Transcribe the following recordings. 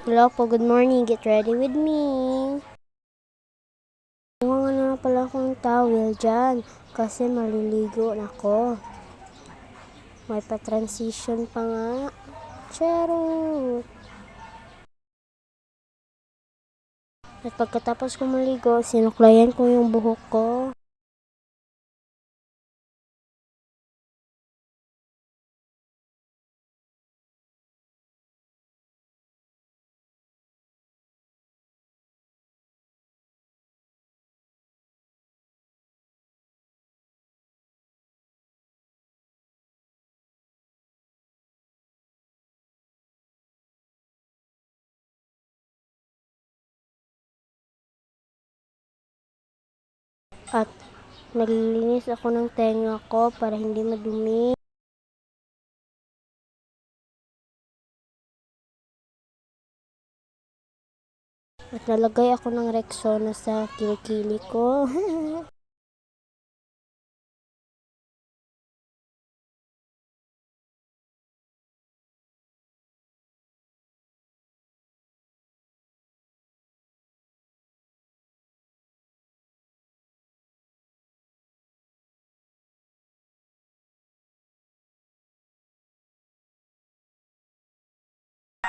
Hello po, good morning. Get ready with me. Kumuha nga na pala akong towel dyan kasi maliligo na ako. May pa-transition pa nga. Charot! At pagkatapos ko maligo, sinuklayan ko yung buhok ko. At naglilinis ako ng tenga ko para hindi madumi. At nalagay ako ng Rexona sa kilikili ko.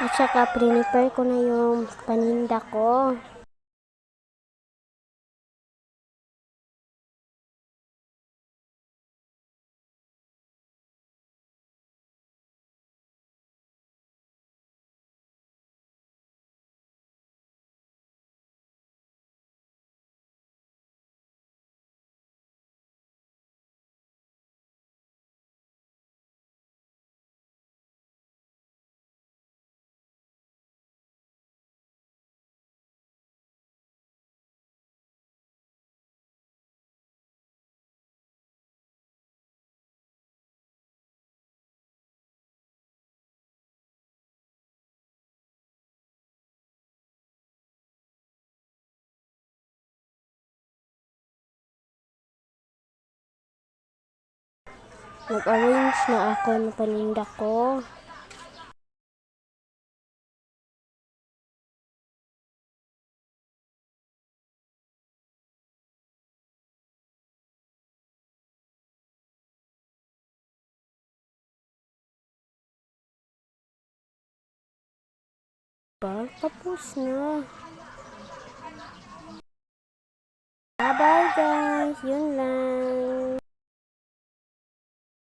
At saka prepare ko na yung paninda ko. Nag-arrange na ako ng paninda ko. Tapos na. Bye-bye guys. Yun lang.